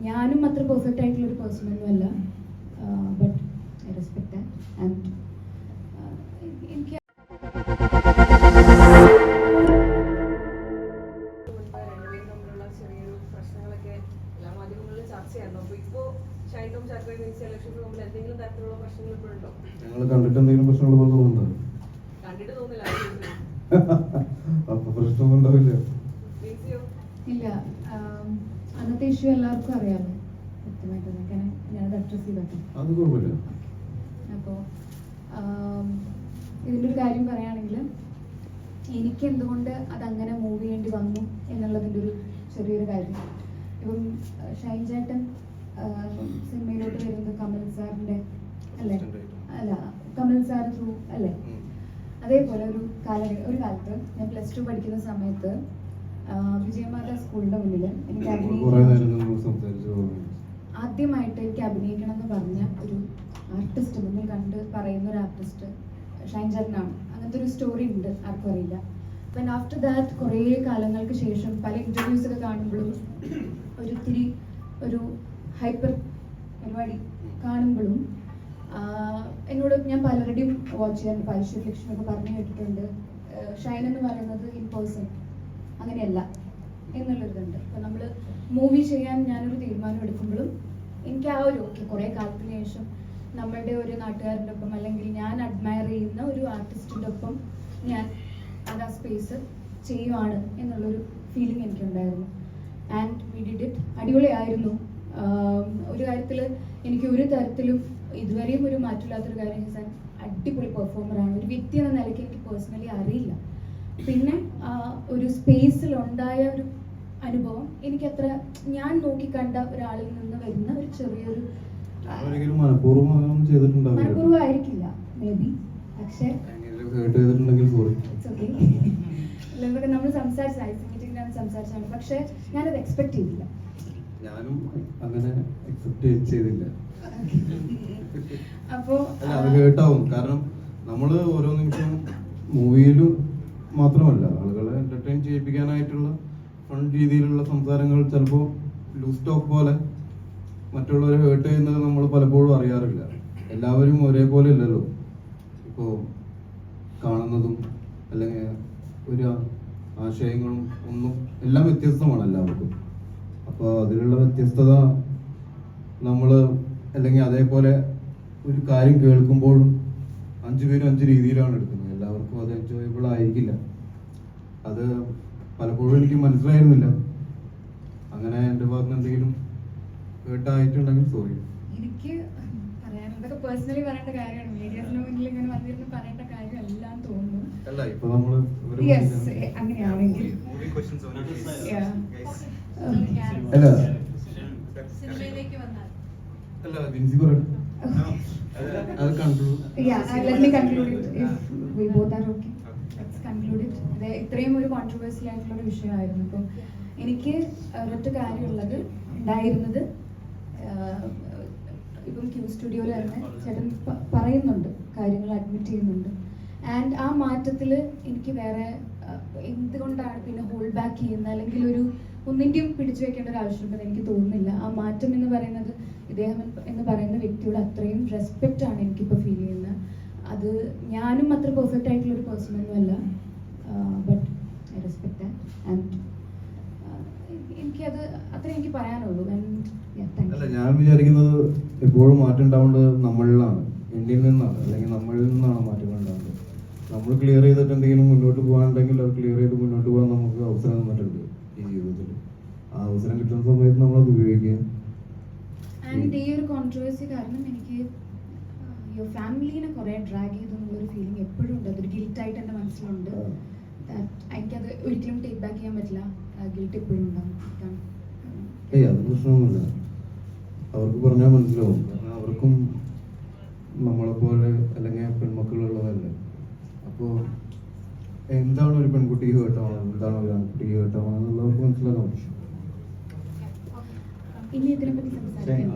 ഞാനും അത്ര പെർഫെക്റ്റ് ആയിട്ടുള്ള ഒരു പേഴ്സൺ ഒന്നുമല്ല, but I respect that. And എനിക്ക് ഞങ്ങൾ കണ്ടിട്ട് എന്തെങ്കിലും പ്രശ്നമുള്ള പോലെ തോന്നുന്നുണ്ടോ? അപ്പൊ പ്രശ്നമൊന്നും ഉണ്ടാവില്ല. ഇല്ല, അന്നത്തെ ഇഷ്യൂ എല്ലാവർക്കും അറിയാമല്ലോ കൃത്യമായിട്ട്. ഞാനത് അഡ്രസ് ചെയ്തോട്ടെ, അത് കുഴപ്പമില്ല. അപ്പോൾ ഇതിൻ്റെ ഒരു കാര്യം പറയുകയാണെങ്കിൽ, എനിക്ക് എന്തുകൊണ്ട് അതങ്ങനെ മൂവ് ചെയ്യേണ്ടി വന്നു എന്നുള്ളതിൻ്റെ ഒരു ചെറിയൊരു കാര്യം. ഇപ്പം ഷൈൻ ചേട്ടൻ സിനിമയിലോട്ട് വരുന്നത് കമൽ സാറിൻ്റെ അല്ലേ? അല്ല, കമൽ സാർ ത്രൂ അല്ലേ? അതേപോലെ ഒരു കാലത്ത് ഞാൻ +2 പഠിക്കുന്ന സമയത്ത് വിജയമാത സ്കൂളിൻ്റെ മുന്നിൽ എനിക്ക് ആദ്യമായിട്ട് എനിക്ക് അഭിനയിക്കണം എന്ന് പറഞ്ഞ ഒരു ആർട്ടിസ്റ്റ്, മുന്നിൽ കണ്ട് പറയുന്ന ഒരു ആർട്ടിസ്റ്റ് ഷൈൻ ചേട്ടനാണ്. അങ്ങനത്തെ ഒരു സ്റ്റോറി ഉണ്ട്, ആർക്കും അറിയില്ല. അപ്പം ആഫ്റ്റർ ദാറ്റ് കുറേ കാലങ്ങൾക്ക് ശേഷം പല ഇൻ്റർവ്യൂസ് ഒക്കെ കാണുമ്പോഴും ഒരു ഹൈപ്പർ പരിപാടി കാണുമ്പോഴും എന്നോട് ഞാൻ പലരുടെയും വാച്ച് ചെയ്യാറുണ്ട്, പൈശ്വര്യ ലക്ഷ്മിയൊക്കെ പറഞ്ഞു കേട്ടിട്ടുണ്ട്, ഷൈൻ എന്ന് പറയുന്നത് ഇൻ പേഴ്സൺ അങ്ങനെയല്ല എന്നുള്ളൊരിതുണ്ട്. അപ്പോൾ നമ്മൾ മൂവി ചെയ്യാൻ ഞാനൊരു തീരുമാനം എടുക്കുമ്പോഴും എനിക്ക് ആ ഒരു കുറേ കാലത്തിന് ശേഷം നമ്മളുടെ ഒരു നാട്ടുകാരൻ്റെ ഒപ്പം അല്ലെങ്കിൽ ഞാൻ അഡ്മയർ ചെയ്യുന്ന ഒരു ആർട്ടിസ്റ്റിൻ്റെ ഒപ്പം ഞാൻ അത് ആ സ്പേസ് ചെയ്യുവാണ് എന്നുള്ളൊരു ഫീലിംഗ് എനിക്കുണ്ടായിരുന്നു. And we did it. അടിപൊളിയായിരുന്നു. ഒരു കാര്യത്തിൽ എനിക്ക് ഒരു തരത്തിലും ഇതുവരെയും ഒരു മാറ്റമില്ലാത്തൊരു കാര്യം ഞാൻ അടിപൊളി പെർഫോമറാണ്. ഒരു വ്യക്തി എന്ന നിലയ്ക്ക് എനിക്ക് പേഴ്സണലി അറിയില്ല. പിന്നെ ഒരു സ്പേസിലുണ്ടായ ഒരു അനുഭവം എനിക്കത്ര ഞാൻ നോക്കിക്കണ്ട ഒരാളിൽ നിന്ന് വരുന്ന ഒരു ചെറിയൊരു മനഃപൂർവ്വമായിരിക്കില്ല മേ ബി, പക്ഷേ നമ്മൾ സംസാരിച്ചാണ്, പക്ഷെ ഞാനത് എക്സ്പെക്ട് ചെയ്തില്ല. ഞാനും അങ്ങനെ എക്സെപ്റ്റ് ചെയ്തില്ല. അപ്പോ അത് കേട്ടാവും. കാരണം നമ്മള് ഓരോ നിമിഷം മൂവിയിലും മാത്രമല്ല, ആളുകളെ എന്റർടൈൻ ചെയ്യിപ്പിക്കാനായിട്ടുള്ള ഫൺ രീതിയിലുള്ള സംസാരങ്ങൾ ചിലപ്പോൾ ലൂസ് ടോക്ക് പോലെ മറ്റുള്ളവരെ ഹേർട്ട് ചെയ്യുന്നത് നമ്മൾ പലപ്പോഴും അറിയാറില്ല. എല്ലാവരും ഒരേപോലെ ഇല്ലല്ലോ. ഇപ്പോൾ കാണുന്നതും അല്ലെങ്കിൽ ഒരു ആശയങ്ങളും ഒന്നും എല്ലാം വ്യത്യസ്തമാണ് എല്ലാവർക്കും. അപ്പോൾ അതിലുള്ള വ്യത്യസ്തത നമ്മൾ അല്ലെങ്കിൽ അതേപോലെ ഒരു കാര്യം കേൾക്കുമ്പോഴും 5 പേരും 5 രീതിയിലാണ് എടുക്കുന്നത്. എല്ലാവർക്കും അത് എൻജോയബിൾ ആയിരിക്കില്ല. അത് പലപ്പോഴും എനിക്ക് മനസ്സിലായിരുന്നില്ല. അങ്ങനെ എൻ്റെ ഭാഗത്ത് എന്തെങ്കിലും കേട്ടായിട്ടുണ്ടെങ്കിൽ സോറി. എനിക്ക് പറയാനുള്ളതൊക്കെ പേഴ്സണലി പറയേണ്ട കാര്യമാണ്. മീഡിയാസിന് മുന്നിൽ ഇങ്ങനെ വന്നിരുന്ന് പറയേണ്ട കാര്യമല്ല തോന്നുന്നു. അല്ല, ഇപ്പൊ നമ്മള് അങ്ങനെയാണെങ്കിൽ അല്ല വിൻസി പറയട്ടെ. ഇത്രയും ഒരു കോൺട്രവേഴ്സ്യൽ ആയിട്ടുള്ള ഒരു വിഷയമായിരുന്നു. അപ്പം എനിക്ക് ഒരൊറ്റ കാര്യമുള്ളത് ഉണ്ടായിരുന്നത്, ഇപ്പം ക്യൂ സ്റ്റുഡിയോയിൽ തന്നെ ചേട്ടൻ പറയുന്നുണ്ട്, കാര്യങ്ങൾ അഡ്മിറ്റ് ചെയ്യുന്നുണ്ട്. ആൻഡ് ആ മാറ്റത്തിൽ എനിക്ക് വേറെ എന്തുകൊണ്ടാണ് പിന്നെ ഹോൾഡ് ബാക്ക് ചെയ്യുന്നത് അല്ലെങ്കിൽ ഒന്നിൻ്റെയും പിടിച്ചു വെക്കേണ്ട ഒരു ആവശ്യമുണ്ടെന്ന് എനിക്ക് തോന്നുന്നില്ല. ആ മാറ്റം എന്ന് പറയുന്നത് ഇദ്ദേഹം എന്ന് പറയുന്ന വ്യക്തിയോട് അത്രയും റെസ്പെക്റ്റ് ആണ് എനിക്കിപ്പോൾ ഫീൽ ചെയ്യുന്നത്. അത് ഞാനും അത്ര പെർഫെക്റ്റ് ആയിട്ടുള്ള ഒരു പേഴ്സൺ ഒന്നുമല്ല, but I respect that. And എനിക്കത് അത്ര എനിക്ക് പറയാനുള്ളൂ. അല്ല, ഞാൻ വിചാരിക്കുന്നത് എപ്പോഴും മാറ്റം ഉണ്ടാവേണ്ടത് നമ്മളിലാണ്, ഇന്ത്യയിൽ നിന്നാണ്, അല്ലെങ്കിൽ നമ്മളിൽ നിന്നാണ് മാറ്റങ്ങൾ ഉണ്ടാവേണ്ടത്. നമ്മൾ ക്ലിയർ ചെയ്തിട്ട് എന്തെങ്കിലും മുന്നോട്ട് പോകാനുണ്ടെങ്കിൽ അത് ക്ലിയർ ചെയ്ത് മുന്നോട്ട് പോകാൻ നമുക്ക് അവസരം തന്നിട്ടുണ്ട് ഈ ജീവിതത്തിൽ. ആ അവസരം കിട്ടുന്ന സമയത്ത് നമ്മളത് ഉപയോഗിക്കുക. ആൻഡ് ഈ ഒരു കോൺട്രവേഴ്സി കാരണം എനിക്ക് ഫാമിലിനെ കുറെ ഡ്രാഗ് ചെയ്തു എന്നുള്ളൊരു ഫീലിംഗ് എപ്പോഴും ഉണ്ട്. അതൊരു ഗിൽറ്റായിട്ട് എൻ്റെ മനസ്സിലുണ്ട്. എനിക്കത് ഒരിക്കലും ടേക്ക് ബാക്ക് ചെയ്യാൻ പറ്റില്ല. ഗിൽറ്റ് എപ്പോഴും ഉണ്ടാവും. അത് പ്രശ്നമൊന്നുമില്ല, അവർക്ക് പറഞ്ഞാൽ മനസ്സിലാവും. കാരണം അവർക്കും നമ്മളെപ്പോലെ അല്ലെങ്കിൽ പെൺമക്കളുള്ളതല്ലേ. അപ്പോൾ എന്താണ് ഒരു പെൺകുട്ടിക്ക് കേട്ടാവണം, എന്താണ് ഒരു ആൺകുട്ടിക്ക് കേട്ടാവണം എന്നുള്ളവർക്ക് മനസ്സിലാക്കാൻ പറ്റും. ഇനി ഇതിനെപ്പറ്റി സംസാരിക്കാം.